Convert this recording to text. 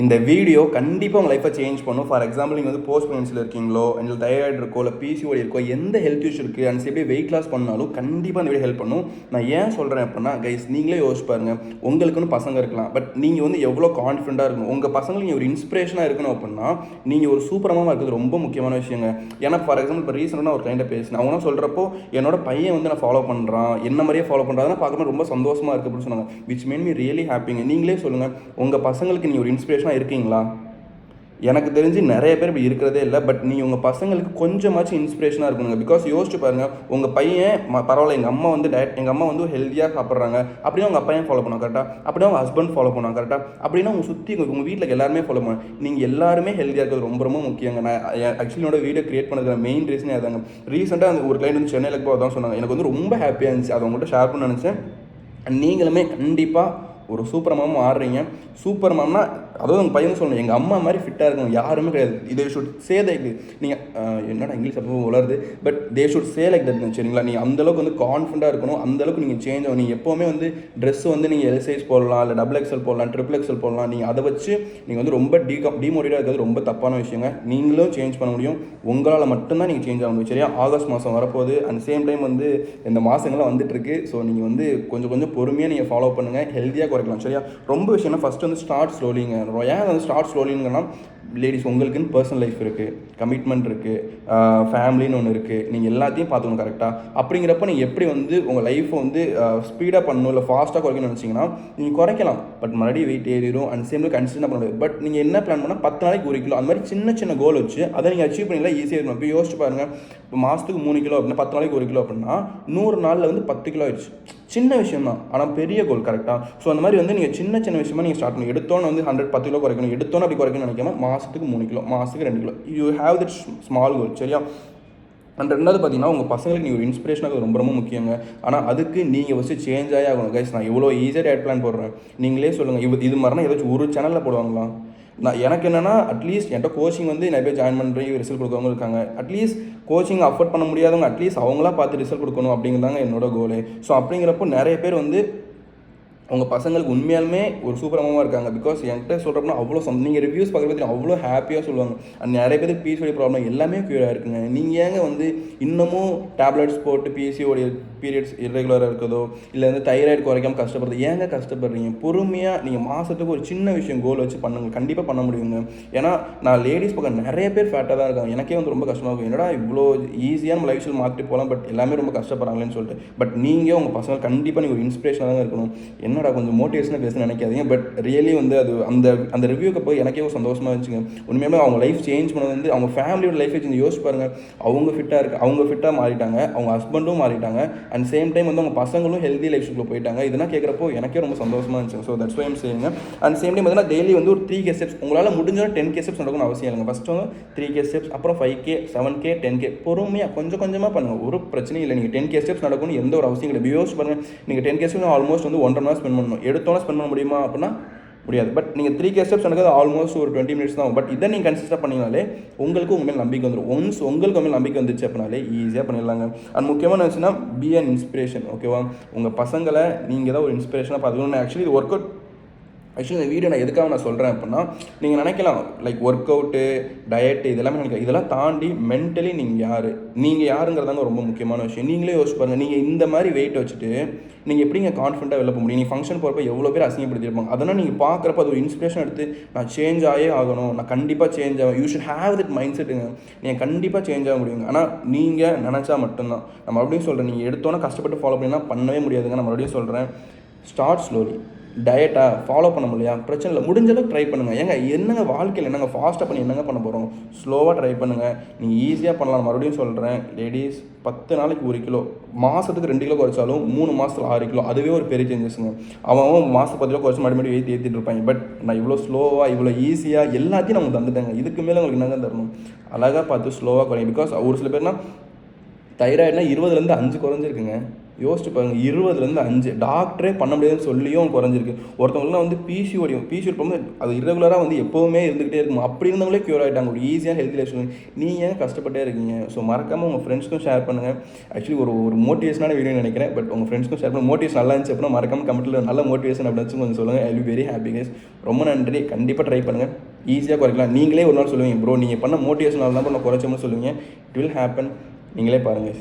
இந்த வீடியோ கண்டிப்பாக உங்கள் லைஃப்பை சேஞ்ச் பண்ணும். ஃபார் எக்ஸாம்பிள் நீங்கள் வந்து போஸ்ட் ப்ரெக்னன்சியில் இருக்கீங்களோ, உங்களுக்கு தைராய்டு இருக்கோ, இல்லை பிசிஓடி இருக்கோ, எந்த ஹெல்த் இஷ்யூ இருக்குது அண்ட் எப்படி வெயிட் லாஸ் பண்ணாலும் கண்டிப்பாக இந்த வீடியோ ஹெல்ப் பண்ணும். நான் ஏன் சொல்கிறேன் அப்படின்னா, கைஸ் நீங்களே யோசிச்சு பாருங்கள், உங்களுக்குன்னு பசங்க இருக்கலாம், பட் நீங்கள் வந்து எவ்வளோ கான்ஃபிடண்ட்டாக இருக்கணும், உங்கள் பசங்களுக்கு நீங்கள் ஒரு இன்ஸ்பிரேஷனாக இருக்கணும் அப்படின்னா நீங்கள் ஒரு சூப்பரமாக இருக்கிறது ரொம்ப முக்கியமான விஷயங்க. ஏன்னா ஃபார் எக்ஸாம்பிள் இப்போ ரீசெண்டாக ஒரு கிளைண்ட்டை பேசினேன், அவங்க சொல்கிறப்போ என்னோட பையன் வந்து நான் ஃபாலோ பண்ணுறான், என்ன மாதிரியே ஃபாலோ பண்ணுறாங்கன்னா பார்க்கும்போது ரொம்ப சந்தோஷமாக இருக்குது அப்படின்னு சொன்னாங்க. விச் மேட் மீ ரியலி ஹாப்பிங்க. நீங்களே சொல்லுங்கள், உங்கள் பசங்களுக்கு நீங்கள் ஒரு இன்ஸ்பிரேஷனாக இருக்கீங்களா? எனக்கு தெரிஞ்சு நிறைய பேர் இப்படி இருக்கிறதே இல்லை. பட் நீங்கள் உங்கள் பசங்களுக்கு கொஞ்சமாச்சும் இன்ஸ்பிரேஷனாக இருக்கணுங்க. பிகாஸ் யோசிச்சு பாருங்கள், உங்கள் பையன் பரவாயில்ல, எங்கள் அம்மா வந்து எங்கள் அம்மா வந்து ஹெல்த்தியாக சாப்பிட்றாங்க அப்படின்னா உங்கள் பையன் ஃபாலோ பண்ணுவாங்க கரெக்டாக, அப்படின்னா உங்கள் ஹஸ்பண்ட் ஃபாலோ பண்ணுவாங்க கரெக்டாக, அப்படின்னா உங்கள் சுற்றி உங்கள் வீட்டில் எல்லாருமே ஃபாலோ பண்ணுவாங்க. நீங்கள் எல்லாருமே ஹெல்த்தியாக இருக்கிறது ரொம்ப ரொம்ப முக்கியங்க. நான் ஆக்சுவலி என்னோட வீடியோ கிரியேட் பண்ணுற மெயின் ரீசனே அதாங்க. ரீசெண்டாக அந்த ஒரு கிளைண்ட் வந்து சென்னையில் போய் அதான் சொன்னாங்க, எனக்கு வந்து ரொம்ப ஹாப்பியாக இருந்துச்சு, அதை உங்கள்கிட்ட ஷேர் பண்ண நினச்சேன். நீங்களுமே கண்டிப்பாக ஒரு சூப்பர் மாமும் ஆடுறீங்க. சூப்பர் மாம்னா அதாவது உங்கள் பையன் சொல்லணும், எங்கள் அம்மா மாதிரி ஃபிட்டாக இருக்கணும் யாருமே கிடையாது. இதை ஷுட் சே லைக் நீங்கள் என்னடா இங்கிலீஷ் அப்போ வளருது, but they should say like that சரிங்களா. நீங்கள் அந்தளவுக்கு வந்து கான்ஃபிடண்ட்டாக இருக்கணும், அந்தளவுக்கு நீங்கள் சேஞ்ச் ஆகும். நீங்கள் எப்போவுமே வந்து ட்ரெஸ் வந்து நீங்கள் எல் சைஸ் போடலாம், இல்லை டபுள் எக்ஸ்எல் போடலாம், ட்ரிபிள் எக்ஸ்எல் போடலாம். நீங்கள் அதை வச்சு நீங்கள் வந்து ரொம்ப டிமோட்டிவாக இருக்கிறது ரொம்ப தப்பான விஷயங்க. நீங்களும் சேஞ்ச் பண்ண முடியும், உங்களால் மட்டும்தான் நீங்கள் சேஞ்ச் ஆக முடியும் சரியா. ஆகஸ்ட் மாதம் வரப்போகுது, அண்ட் சேம் டைம் வந்து இந்த மாதங்கள்லாம் வந்துட்டுருக்கு. ஸோ நீங்கள் வந்து கொஞ்சம் கொஞ்சம் பொறுமையாக நீங்கள் ஃபாலோ பண்ணுங்கள், ஹெல்த்தியாக குறைக்கலாம் சரியா. ரொம்ப விஷயம்னா ஃபஸ்ட்டு வந்து ஸ்டார்ட் ஸ்லோலிங்க. ஏன் வந்து ஸ்டார்ட் ஸ்லோலிங்கன்னா, லேடிஸ் உங்களுக்குன்னு பர்சனல் லைஃப் இருக்குது, கமிட்மெண்ட் இருக்குது, ஃபேமிலின்னு ஒன்று இருக்குது, நீங்கள் எல்லாத்தையும் பார்த்துக்கணும் கரெக்டாக. அப்படிங்கிறப்ப நீங்கள் எப்படி வந்து உங்கள் லைஃப்பை வந்து ஸ்பீடாக பண்ணணும் இல்லை ஃபாஸ்ட்டாக குறைக்கணும்னு நினச்சிங்கன்னா நீங்கள் குறைக்கலாம். பட் மறுபடியும் வெயிட் ஏறிடும் அண்ட் சேமில் கன்சிஸ்டன்ட் பண்ண முடியாது. பட் நீங்கள் என்ன பிளான் பண்ணால் 10 நாளைக்கு 1 கிலோ அந்த மாதிரி சின்ன சின்ன கோல் வச்சு அதை நீங்கள் அச்சீவ் பண்ணிக்கலாம், ஈஸியாக இருக்கணும். இப்போ யோசிச்சு பாருங்கள், இப்போ மாதத்துக்கு 3 கிலோ அப்படின்னா 10 நாளைக்கு 1 கிலோ அப்படின்னா 100 நாளில் வந்து 10 கிலோ ஆயிடுச்சு. சின்ன விஷயம் தான், ஆனால் பெரிய கோல் கரெக்டாக. ஸோ அந்த மாதிரி வந்து நீங்கள் சின்ன சின்ன விஷயமா நீங்கள் ஸ்டார்ட் பண்ணி எடுத்தோன்னு வந்து 10 கிலோ குறைக்கணும், எடுத்தோன்னு அப்படி குறைக்கணும்னு நினைக்காம மாதத்துக்கு 3 கிலோ, மாதத்துக்கு 2 kilo, you have that small goal சரியா. அண்ட் ரெண்டாவது பார்த்தீங்கன்னா, உங்கள் பசங்களுக்கு நீங்கள் ஒரு இன்ஸ்பிரேஷனாக ரொம்ப ரொம்ப முக்கியங்க. ஆனால் அதுக்கு நீங்கள் ஃபஸ்ட்டு சேஞ்ச் ஆகி ஆகணும் கைஸ். நான் இவ்வளோ ஈஸியாக டயட் பிளான் போடுறேன், நீங்களே சொல்லுங்கள், இது மாதிரினா ஏதாச்சும் ஒரு சேனலில் போடுவாங்களா? நான் எனக்கு என்னென்னா, அட்லீஸ்ட் என்கிட்ட கோச்சிங் வந்து நிறைய பேர் ஜாயின் பண்ணுறீங்க, ரிசல்ட் கொடுக்குறவங்க இருக்காங்க. அட்லீஸ்ட் கோச்சிங் அஃபோர்ட் பண்ண முடியாதவங்க அட்லீஸ்ட் அவங்களா பார்த்து ரிசல்ட் கொடுக்கணும் அப்படிங்கிறதாங்க என்னோட கோலே. ஸோ அப்படிங்கிறப்போ நிறைய பேர் வந்து உங்கள் பசங்களுக்கு உண்மையாலுமே ஒரு சூப்பரமாக இருக்காங்க. பிகாஸ் என்கிட்ட சொல்கிறப்பனா அவ்வளோ நீங்கள் ரிவ்யூஸ் பார்க்குறது அவ்வளோ ஹாப்பியாக சொல்லுவாங்க. அண்ட் நிறைய பேருக்கு பிசிஓடி ப்ராப்ளம் எல்லாமே க்யூராக இருக்குங்க. நீங்கள் ஏங்க வந்து இன்னமும் டேப்லெட்ஸ் போட்டு பிசிஓடி பீரியட்ஸ் இரெகுலராக இருக்கிறதோ இல்லை வந்து தைராய்டு குறைக்காமல் கஷ்டப்படுறது ஏங்க கஷ்டப்படுறீங்க? பொறுமையாக நீங்கள் மாதத்துக்கு ஒரு சின்ன விஷயம் கோல் வச்சு பண்ணுங்கள், கண்டிப்பாக பண்ண முடியுங்க. ஏன்னா நான் லேடிஸ் பக்கம் நிறைய பேர் ஃபேட்டாக தான் இருக்காங்க. எனக்கே வந்து ரொம்ப கஷ்டமாக இருக்கும், என்னடா இவ்வளோ ஈஸியாக நம்ம லைஃப் ஸ்டைல் மாற்றிட்டு போகலாம், பட் எல்லாமே ரொம்ப கஷ்டப்படுறாங்களேன்னு சொல்லிட்டு. பட் நீங்கள் உங்கள் பசங்க கண்டிப்பாக நீங்கள் ஒரு இன்ஸ்பிரேஷனாக தான் இருக்கணும். என்னடா கொஞ்சம் மோட்டிவேஷனாக பேச நினைக்காதீங்க, பட் ரியலி வந்து அது அந்த ரிவ்யூக்கு போய் எனக்கே ஒரு சந்தோஷமாக இருந்துச்சுங்க. உண்மையுமே அவங்க லைஃப் சேஞ்ச் பண்ணது வந்து அவங்க ஃபேமிலியோட லைஃப் சேஞ்ச் யோசிச்சு பாருங்கள். அவங்க ஃபிட்டாக மாறிட்டாங்க, அவங்க ஹஸ்பண்டும் மாறிட்டாங்க, அண்ட் சேம் டைம் வந்து அவங்க பசங்களும் ஹெல்தி லைஃப் ஸ்டைலில் போயிட்டாங்க. இதெல்லாம் கேட்குறப்போ எனக்கே ரொம்ப சந்தோஷமாக இருந்துச்சு. So that's why I'm saying. And same time பார்த்தீங்கன்னா டெய்லி வந்து ஒரு 3K ஸ்டெப்ஸ் உங்களால் முடிஞ்சாலும் 10K ஸ்டெப்ஸ் நடக்கணும்னு அவசியம் இல்லைங்க. ஃபஸ்ட்டு வந்து 3K ஸ்டெப்ஸ், அப்புறம் 5K, 7K, 10K பொறுமையாக கொஞ்சம் கொஞ்சமாக பண்ணுங்கள், ஒரு பிரச்சனையும் இல்லை. நீங்கள் 10K ஸ்டெப்ஸ் நடக்கணும்னு எந்த ஒரு அவசியம் கிடையாது. யோசிச்சு பாருங்கள், நீங்கள் 10K ஸ்டெப்ஸ் ஆல்மோஸ்ட் வந்து 1.5 மணி நேரம் ஸ்பெண்ட் பண்ணணும். எடுத்தோன்னே ஸ்பெண்ட் பண்ண முடியுமா அப்படின்னா முடியாது. பட் நீங்கள் 3K ஸ்டெப்ஸ் நடக்கிறது ஆல்மோஸ்ட் ஒரு 20 மினிட்ஸ் தான். பட் இதை நீங்கள் கன்சிஸ்டாக பண்ணிங்கனாலே உங்களுக்கு உங்கள் மேலே நம்பிக்கை வந்துடும். ஒன்ஸ் உங்களுக்கு மேலே நம்பிக்கை வந்துச்சு அப்படின்னாலே ஈஸியாக பண்ணிடலாங்க. அண்ட் முக்கியமான நினச்சுன்னா பி அன் இன்ஸ்பிரேஷன். ஓகேவா, உங்கள் பசங்களை நீங்கள் தான் ஒரு இன்ஸ்பிரேஷனாக பார்த்துக்கணும். ஆக்சுவலி இது ஒர்க் அவுட் இந்த வீடியோ நான் எதுக்காக நான் சொல்கிறேன் அப்படின்னா, நீங்கள் நினைக்கலாம் லைக் ஒர்க் அவுட்டு, டயட்டு இதெல்லாமே நினைக்கலாம். இதெல்லாம் தாண்டி மென்டலி நீங்கள் யாருங்கிறதாங்க ரொம்ப முக்கியமான விஷயம். நீங்களே யோசிச்சு பாருங்கள், நீங்கள் இந்த மாதிரி வெயிட் வச்சுட்டு நீங்கள் எப்படிங்க கான்ஃபிடண்ட்டாக வெளில போக முடியும்? நீங்கள் ஃபங்க்ஷன் போகிறப்ப எவ்வளோ பேர் அசிங்கப்படுத்திருப்பாங்க. அதனால் நீங்கள் பார்க்குறப்ப அது ஒரு இன்ஸ்பிரேஷன் எடுத்து நான் சேஞ்ச் ஆகே ஆகணும், நான் கண்டிப்பாக சேஞ்ச் ஆகும். You should have that mind செட்டுங்க. நீங்கள் கண்டிப்பாக சேஞ்ச் ஆக முடியுங்க. ஆனால் நீங்கள் நினச்சா மட்டும்தான். நான் மறுபடியும் சொல்கிறேன், நீங்கள் எடுத்தோன்னே கஷ்டப்பட்டு ஃபாலோ பண்ணினா பண்ணவே முடியாதுங்க. நான் மறுபடியும் சொல்கிறேன், ஸ்டார்ட் ஸ்லோலி. டயட்டா ஃபாலோ பண்ண முடியலையா, பிரச்சனை இல்லை, முடிஞ்ச அளவுக்கு ட்ரை பண்ணுங்கள். ஏங்க என்னங்க வாழ்க்கையில் என்னங்க ஃபாஸ்ட்டாக பண்ணி என்னங்க பண்ண போகிறோம்? ஸ்லோவாக ட்ரை பண்ணுங்கள், நீங்கள் ஈஸியாக பண்ணலாம். மறுபடியும் சொல்கிறேன், லேடிஸ் 10 நாளைக்கு 1 கிலோ, மாதத்துக்கு 2 கிலோ குறைச்சாலும் 3 மாதத்தில் 6 கிலோ, அதுவே ஒரு பெரிய சேஞ்சஸ்ங்க. அவன் மாதத்துக்கு 10 கிலோ குறைச்சி மறுபடியும் ஏற்றிட்டு இருப்பாங்க. பட் நான் இவ்வளோ ஸ்லோவாக இவ்வளோ ஈஸியாக எல்லாத்தையும் நமக்கு தந்துட்டேங்க. இதுக்கு மேலே உங்களுக்கு என்னங்க தரணும்? அழகாக பார்த்து ஸ்லோவாக குறையும். பிகாஸ் ஒரு சில பேர்னா தைராய்டுனா 20லேருந்து 5 குறைஞ்சிருக்குங்க. யோசிச்சு பாருங்கள், 20லேருந்து 5 டாக்டரே பண்ண முடியாதுன்னு சொல்லியும் குறைஞ்சிருக்கு. ஒருத்தவங்களாம் வந்து பிசிஓடி ப்ராப்ளம் அது இரெகுலராக வந்து எப்போவுமே இருந்துகிட்டே இருக்கும், அப்படி இருந்தவங்களே க்யூர் ஆகிட்டாங்க. ஒரு ஈஸியான ஹெல்த்தி லைஃப் ஸ்டைல். நீங்கள் ஏன் கஷ்டப்பட்டே இருக்கீங்க? ஸோ மறக்காமல் உங்கள் ஃப்ரெண்ட்ஸ்க்கும் ஷேர் பண்ணுங்கள். ஆக்சுவலி ஒரு மோட்டிவேஷனான வீடியோ நினைக்கிறேன், பட் உங்கள் ஃப்ரெண்ட்ஸ்க்கும் ஷேர் பண்ண மோட்டிவேஷன் நல்லா இருந்துச்சு அப்படின்னா மறக்காமல் கமெண்ட்டில் நல்ல மோட்டிவேஷன் அப்படின்னு கொஞ்சம் சொல்லுங்கள். I will very happy guys. ரொம்ப நன்றி. கண்டிப்பாக ட்ரை பண்ணுங்கள், ஈஸியாக குறைக்கலாம். நீங்களே ஒரு நாள் சொல்லுவீங்க, ப்ரோ நீங்கள் பண்ண மோட்டிவேஷனால் தான் நான் குறைச்சோம்னு சொல்லுவீங்க. It will happen. நீங்களே பாருங்கள்.